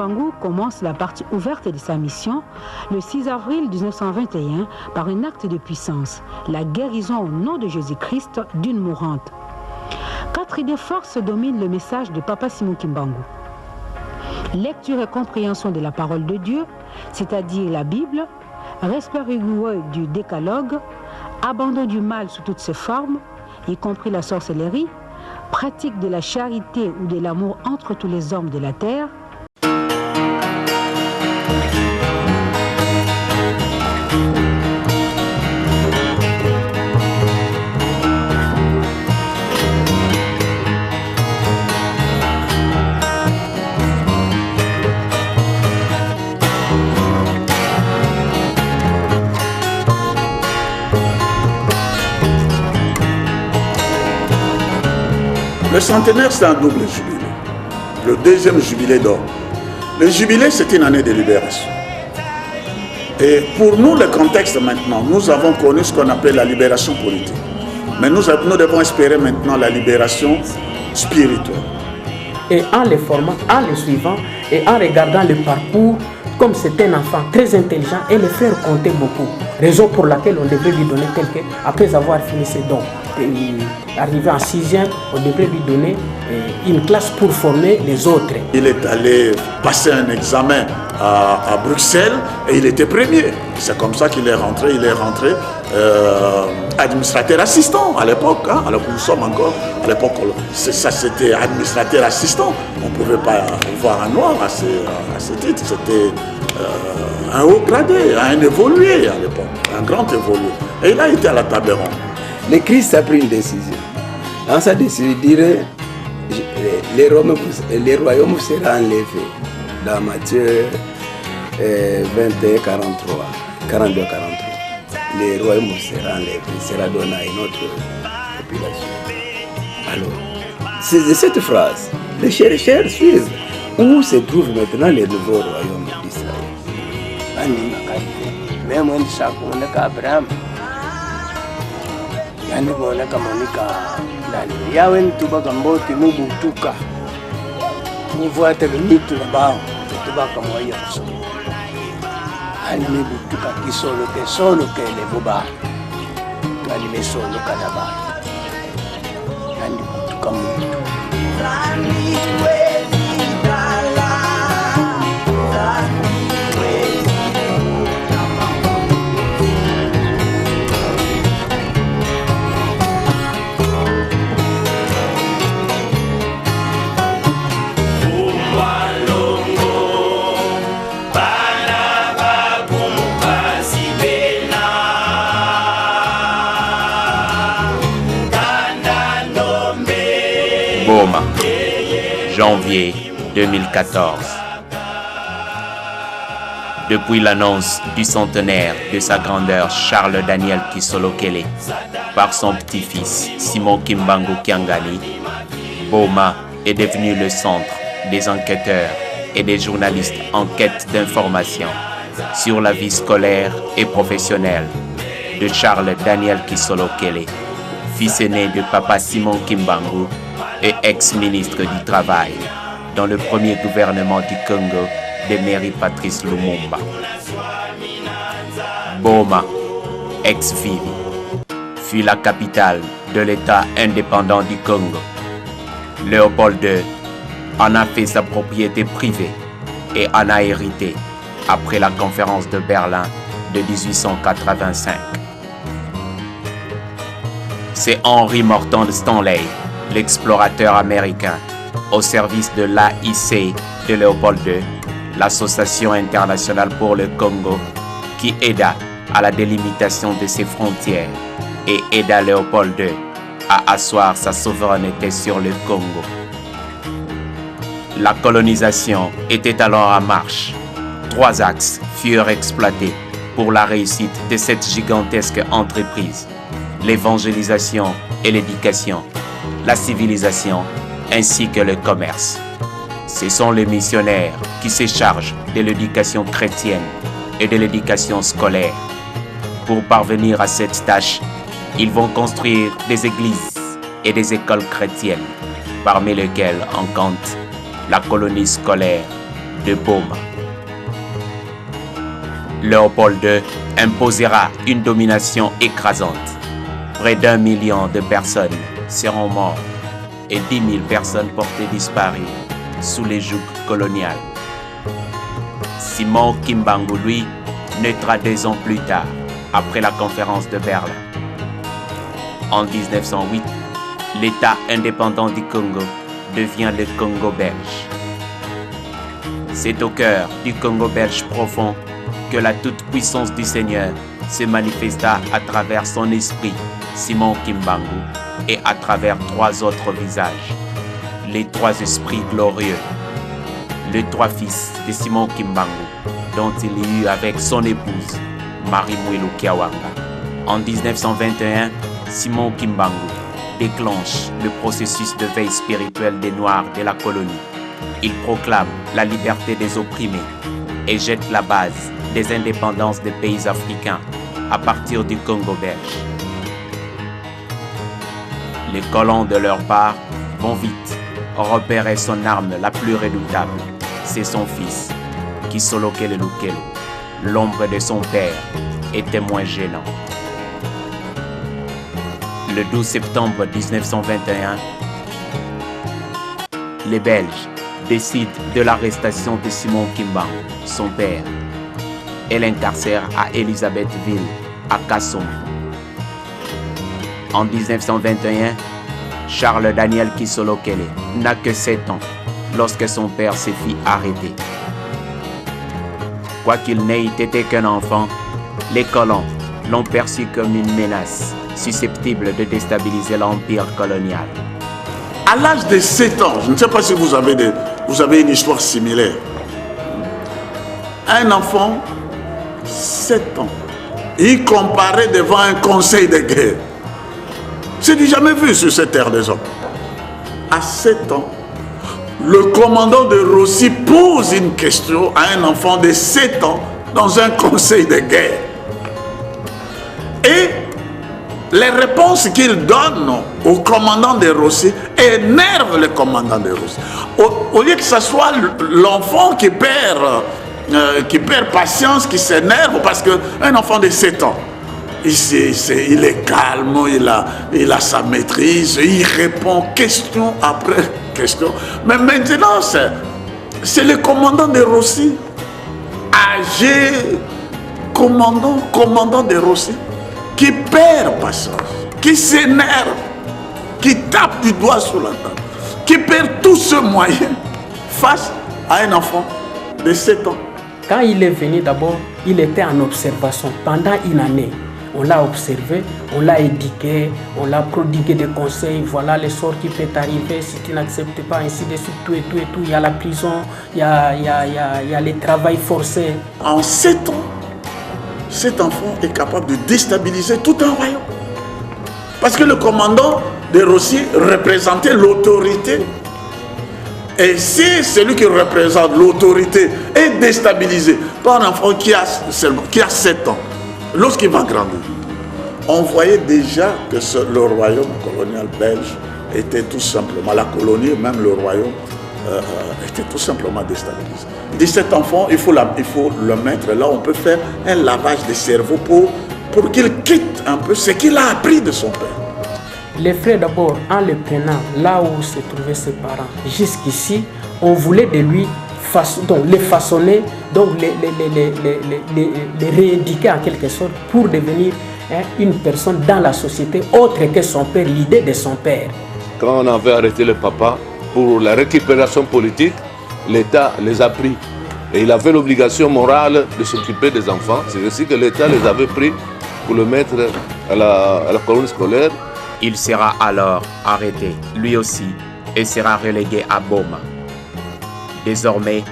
Kimbangu commence la partie ouverte de sa mission le 6 avril 1921 par un acte de puissance, la guérison au nom de Jésus-Christ d'une mourante. 4 idées forces dominent le message de Papa Simon Kimbangu. Lecture et compréhension de la parole de Dieu, c'est-à-dire la Bible, respect rigoureux du décalogue, abandon du mal sous toutes ses formes, y compris la sorcellerie, pratique de la charité ou de l'amour entre tous les hommes de la terre. Le centenaire, c'est un double jubilé. Le deuxième jubilé d'or. Le jubilé, c'est une année de libération. Et pour nous, le contexte maintenant, nous avons connu ce qu'on appelle la libération politique. Mais nous devons espérer maintenant la libération spirituelle. Et en les formant, en les suivant et en regardant le parcours, comme c'est un enfant très intelligent et les frères comptaient beaucoup. Raison pour laquelle on devait lui donner quelqu'un, après avoir fini ses dons. Arrivé en 6e, on devait lui donner une classe pour former les autres. Il est allé passer un examen à Bruxelles et il était premier. C'est comme ça qu'il est rentré. Il est rentré administrateur assistant à l'époque. Hein, alors que nous sommes encore à l'époque. Ça, c'était administrateur assistant. On ne pouvait pas voir un noir à ce titre. C'était un haut gradé, un évolué à l'époque, un grand évolué. Et il a été à la table ronde. Le Christ a pris une décision. Dans sa décision, il dirait les royaumes seront enlevés. Dans Matthieu 21, 43, 42, 43. Les royaumes seront enlevés. Il sera donné à une autre population. Alors, c'est de cette phrase, les chercheurs suivent où se trouvent maintenant les nouveaux royaumes d'Israël. Même on Abraham. Yani kuoneka monika nani yawe ntubaka mboti mubutuka muvuate limitu la bao tubaka moya kuso ani mubutuka kisolo ke le boba ani mesolo kana ba ani butuka mutu Boma, janvier 2014. Depuis l'annonce du centenaire de sa grandeur Charles Daniel Kisolo Kele par son petit-fils Simon Kimbangu Kiangali, Boma est devenu le centre des enquêteurs et des journalistes en quête d'informations sur la vie scolaire et professionnelle de Charles Daniel Kisolo Kele, fils aîné de Papa Simon Kimbangu et ex-ministre du Travail dans le premier gouvernement du Congo de Mary Patrice Lumumba. Boma, ex-Vivi, fut la capitale de l'État indépendant du Congo. Léopold II en a fait sa propriété privée et en a hérité après la conférence de Berlin de 1885. C'est Henry Morton de Stanley, l'explorateur américain, au service de l'AIC de Léopold II, l'Association internationale pour le Congo, qui aida à la délimitation de ses frontières et aida Léopold II à asseoir sa souveraineté sur le Congo. La colonisation était alors en marche. 3 axes furent exploités pour la réussite de cette gigantesque entreprise: l'évangélisation et l'éducation, la civilisation ainsi que le commerce. Ce sont les missionnaires qui se chargent de l'éducation chrétienne et de l'éducation scolaire. Pour parvenir à cette tâche, ils vont construire des églises et des écoles chrétiennes, parmi lesquelles on compte la colonie scolaire de Boma. Léopold II imposera une domination écrasante. Près d'1 million de personnes seront mortes et 10 000 personnes portées disparues sous les jougs coloniales. Simon Kimbangu, lui, naîtra 2 ans plus tard, après la conférence de Berlin. En 1908, l'État indépendant du Congo devient le Congo belge. C'est au cœur du Congo belge profond que la toute-puissance du Seigneur se manifesta à travers son esprit, Simon Kimbangu, et à travers 3 autres visages, les 3 esprits glorieux, les 3 fils de Simon Kimbangu, dont il eut avec son épouse, Marie Mouilou Kiawanga. En 1921, Simon Kimbangu déclenche le processus de veille spirituelle des Noirs de la colonie. Il proclame la liberté des opprimés et jette la base des indépendances des pays africains à partir du Congo belge. Les colons de leur part vont vite repérer son arme la plus redoutable. C'est son fils, Kisolokele Lukelu. L'ombre de son père était moins gênant. Le 12 septembre 1921, les Belges décident de l'arrestation de Simon Kimbangu, son père, et l'incarcèrent à Elisabethville, à Kasson. En 1921, Charles Daniel Kisolokele n'a que 7 ans lorsque son père se fit arrêter. Quoiqu'il n'ait été qu'un enfant, les colons l'ont perçu comme une menace susceptible de déstabiliser l'empire colonial. À l'âge de 7 ans, je ne sais pas si vous avez une histoire similaire. Un enfant, 7 ans, il comparait devant un conseil de guerre. C'est du jamais vu sur cette terre des hommes. À 7 ans, le commandant de Rossi pose une question à un enfant de 7 ans dans un conseil de guerre. Et les réponses qu'il donne au commandant de Rossi énervent le commandant de Rossi. Au lieu que ce soit l'enfant qui perd patience, qui s'énerve, parce qu'un enfant de 7 ans, il est calme, il a sa maîtrise, il répond question après question. Mais maintenant, c'est le commandant de Rossi, âgé, commandant de Rossi, qui perd patience, qui s'énerve, qui tape du doigt sur la table, qui perd tous ses moyens face à un enfant de 7 ans. Quand il est venu d'abord, il était en observation pendant une année. On l'a observé, on l'a éduqué, on l'a prodigué des conseils. Voilà les sorts qui peuvent arriver si tu n'acceptes pas, ainsi de suite, tout et tout et tout. Il y a la prison, il y a les travails forcés. En 7 ans, cet enfant est capable de déstabiliser tout un royaume. Parce que le commandant de Rossi représentait l'autorité. Et si celui qui représente l'autorité est déstabilisé par un enfant qui a 7 ans, lorsqu'il va grandir, on voyait déjà que le royaume colonial belge était tout simplement, la colonie, même le royaume, était tout simplement déstabilisé. De cet enfant, il faut le mettre là, on peut faire un lavage de cerveau pour qu'il quitte un peu ce qu'il a appris de son père. Les frères d'abord, en le prenant là où se trouvaient ses parents, jusqu'ici, on voulait de lui les façonner, donc les rééduquer en quelque sorte pour devenir une personne dans la société autre que son père, l'idée de son père. Quand on avait arrêté le papa pour la récupération politique, l'État les a pris. Et il avait l'obligation morale de s'occuper des enfants. C'est ainsi que l'État les avait pris pour le mettre à la colonie scolaire. Il sera alors arrêté, lui aussi, et sera relégué à Boma. Désormais,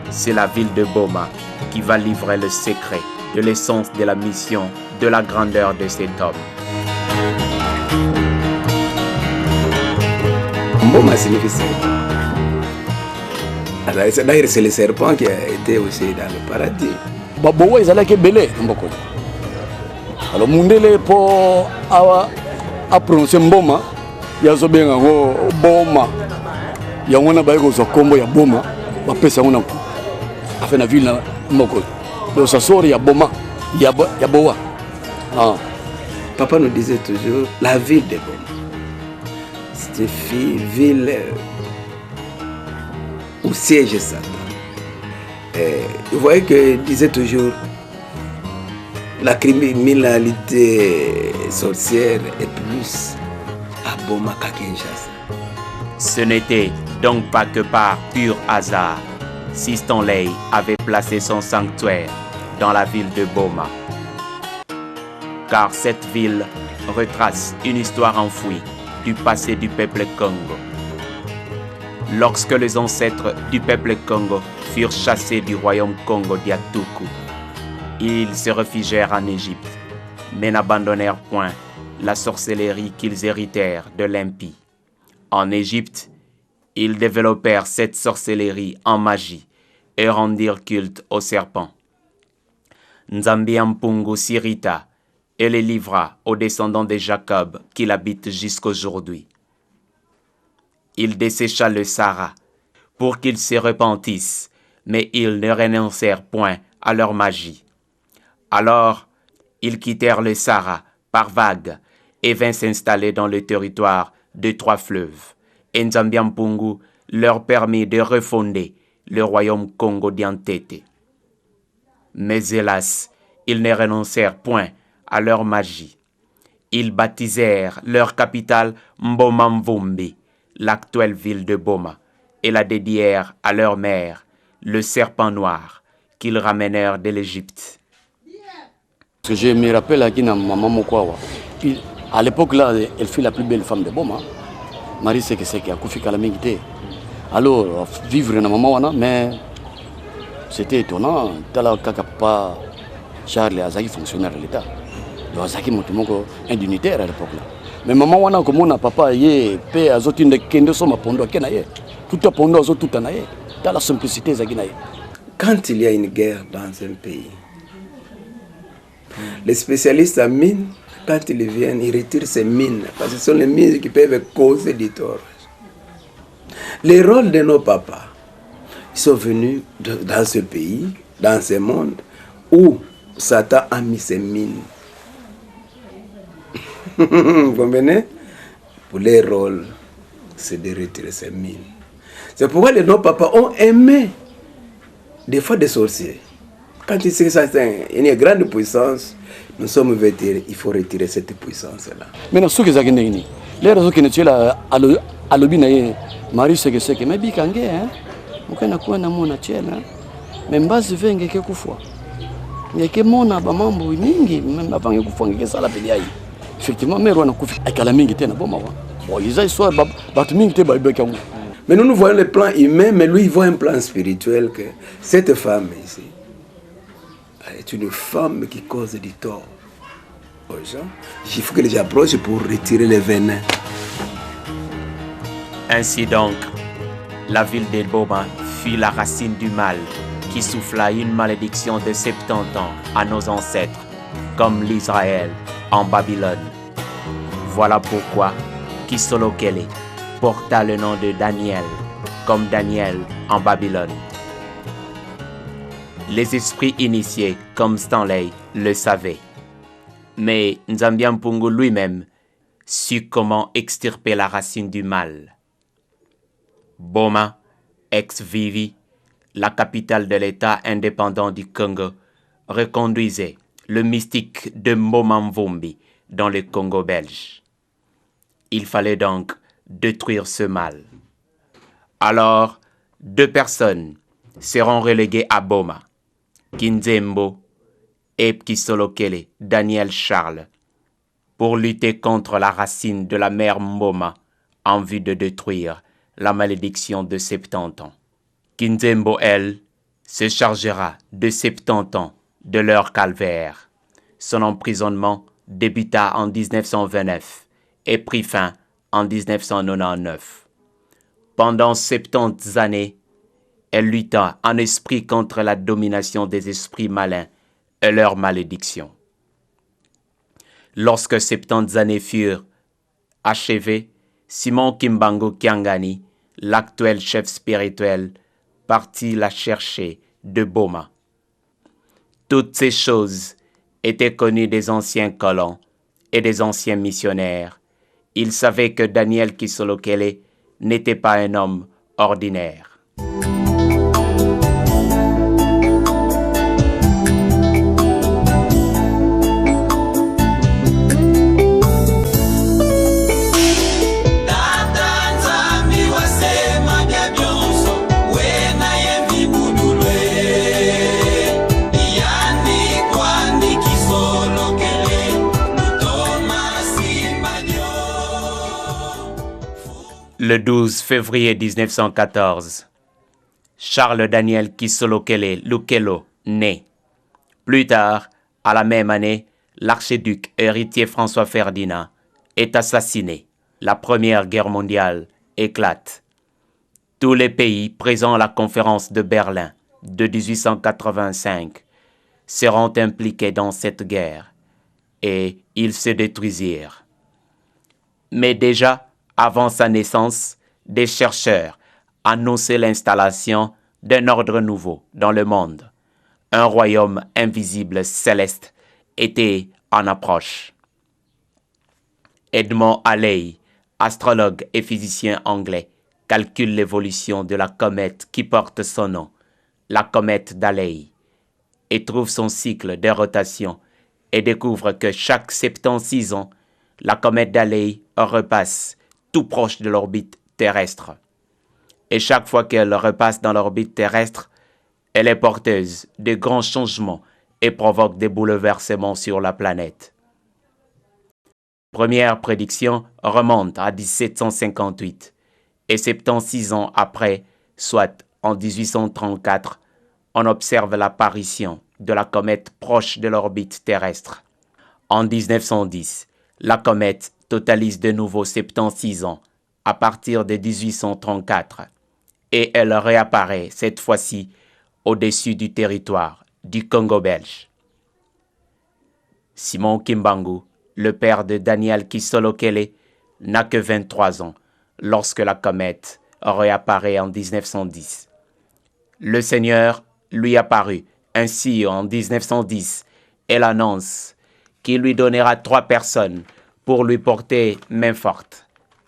c'est la ville de Boma qui va livrer le secret de l'essence de la mission, de la grandeur de cet homme. Boma signifie serpent. D'ailleurs, c'est le serpent qui a été aussi dans le paradis. Babowa ezalaki ebele na mboko. Alors mundele po a prononcé Mboma, yazobenga ngo Boma. Yango na baye kozwa kombo ya Boma, bapesa ngo na fait la ville moko. Donc ça sort, il y a Boma, il y a Boa. Ah. Papa nous disait toujours la ville de Boma. C'est une ville où siège Satan. Vous voyez qu'il disait toujours la criminalité sorcière est plus à Boma qu'à Kinshasa. Ce n'était donc pas que par pur hasard si Stanley avait placé son sanctuaire dans la ville de Boma. Car cette ville retrace une histoire enfouie du passé du peuple Congo. Lorsque les ancêtres du peuple Congo furent chassés du royaume Congo d'Yatuku, ils se réfugièrent en Égypte, mais n'abandonnèrent point la sorcellerie qu'ils héritèrent de l'impie. En Égypte, ils développèrent cette sorcellerie en magie et rendirent culte au serpent. Nzambi Mpungu s'irrita et les livra aux descendants de Jacob qui l'habitent jusqu'aujourd'hui. Il dessécha le Sahara pour qu'ils se repentissent, mais ils ne renoncèrent point à leur magie. Alors, ils quittèrent le Sahara par vagues et vinrent s'installer dans le territoire de 3 fleuves. Et Nzambi Mpungu leur permit de refonder le royaume Congo d'Yantete. Mais hélas, ils ne renoncèrent point à leur magie. Ils baptisèrent leur capitale Mboma Mvumbi, l'actuelle ville de Boma, et la dédièrent à leur mère, le serpent noir, qu'ils ramenèrent de l'Égypte. Je me rappelle à maman Mokwawa. À l'époque là, elle fut la plus belle femme de Boma. Marie c'est qui a Koufi Kalamingité. Alors, vivre dans maman wana, mais c'était étonnant. Tala Kakapa Charles Azaki fonctionnaire de l'État. Donc Azaki Motumoko indunitaire à l'époque là. Mais maman wana comme on a papa yé paix azotine de kende soma pondo kenaye. Tout a pondo azot tout anaye. Dans la simplicité Zaginaye. Quand il y a une guerre dans un pays, les spécialistes en mines, quand ils viennent, ils retirent ces mines, parce que ce sont les mines qui peuvent causer du tort. Les rôles de nos papas, ils sont venus dans ce pays, dans ce monde, où Satan a mis ses mines. Vous comprenez? Pour les rôles, c'est de retirer ces mines. C'est pourquoi nos papas ont aimé des fois des sorciers. Quand ils savent qu'il y a une grande puissance, nous sommes vétérans, il faut retirer cette puissance-là. Maintenant, ce que vous avez dit, les raisons qui sont là, à l'objet, Marie, c'est que, mais bikange, hein, vous avez quoi na mona tchela, mais mbasi venge ke kufwa. Yeke mona ba mambo mingi, même avant que kufwa ngeke sala pedi ai. Effectivement, mais on a kufi akala mingi te na boma wa. Bon, ils aient soit batu mingi te ba beka. Mais nous voyons le plan humain, mais lui il voit un plan spirituel que cette femme ici est une femme qui cause du tort aux gens. Il faut que les gens approchent pour retirer les venin. Ainsi donc, la ville de Boma fut la racine du mal qui souffla une malédiction de 70 ans à nos ancêtres, comme l'Israël en Babylone. Voilà pourquoi Kisolokele porta le nom de Daniel, comme Daniel en Babylone. Les esprits initiés, comme Stanley, le savaient. Mais Nzambi Mpungu lui-même sut comment extirper la racine du mal. Boma, ex-Vivi, la capitale de l'État indépendant du Congo, reconduisait le mystique de Mboma Mvumbi dans le Congo belge. Il fallait donc détruire ce mal. Alors, 2 personnes seront reléguées à Boma, Kinzembo et Kisolokele, Daniel Charles, pour lutter contre la racine de la mère Mboma en vue de détruire la malédiction de 70 ans. Kinzembo, elle, se chargera de 70 ans de leur calvaire. Son emprisonnement débuta en 1929 et prit fin en 1999. Pendant 70 années, elle lutta en esprit contre la domination des esprits malins et leur malédiction. Lorsque 70 années furent achevées, Simon Kimbangu Kiangani, l'actuel chef spirituel, partit la chercher de Boma. Toutes ces choses étaient connues des anciens colons et des anciens missionnaires. Ils savaient que Daniel Kisolokele n'était pas un homme ordinaire. Le 12 février 1914, Charles Daniel Kisolokele Lukelo naît. Plus tard, à la même année, l'archiduc héritier François Ferdinand est assassiné. La Première Guerre mondiale éclate. Tous les pays présents à la conférence de Berlin de 1885 seront impliqués dans cette guerre et ils se détruisirent. Mais déjà, avant sa naissance, des chercheurs annonçaient l'installation d'un ordre nouveau dans le monde. Un royaume invisible céleste était en approche. Edmond Halley, astrologue et physicien anglais, calcule l'évolution de la comète qui porte son nom, la comète d'Halley, et trouve son cycle de rotation et découvre que chaque 76 ans, la comète d'Halley repasse tout proche de l'orbite terrestre. Et chaque fois qu'elle repasse dans l'orbite terrestre, elle est porteuse de grands changements et provoque des bouleversements sur la planète. Première prédiction remonte à 1758 et 76 ans après, soit en 1834, on observe l'apparition de la comète proche de l'orbite terrestre. En 1910, la comète totalise de nouveau 76 ans à partir de 1834 et elle réapparaît cette fois-ci au-dessus du territoire du Congo belge. Simon Kimbangu, le père de Daniel Kisolokele, n'a que 23 ans lorsque la comète réapparaît en 1910. Le Seigneur lui apparut ainsi en 1910 et l'annonce qu'il lui donnera 3 personnes pour lui porter main forte.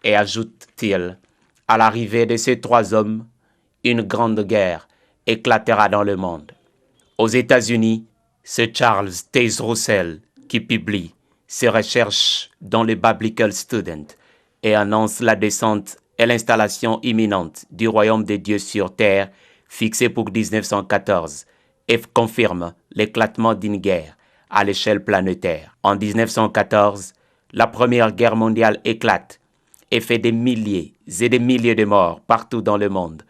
Et ajoute-t-il, à l'arrivée de ces 3 hommes, une grande guerre éclatera dans le monde. Aux États-Unis, c'est Charles Taze Russell qui publie ses recherches dans le Biblical Student et annonce la descente et l'installation imminente du royaume de Dieu sur terre fixé pour 1914 et confirme l'éclatement d'une guerre à l'échelle planétaire. En 1914, la Première Guerre mondiale éclate et fait des milliers et des milliers de morts partout dans le monde,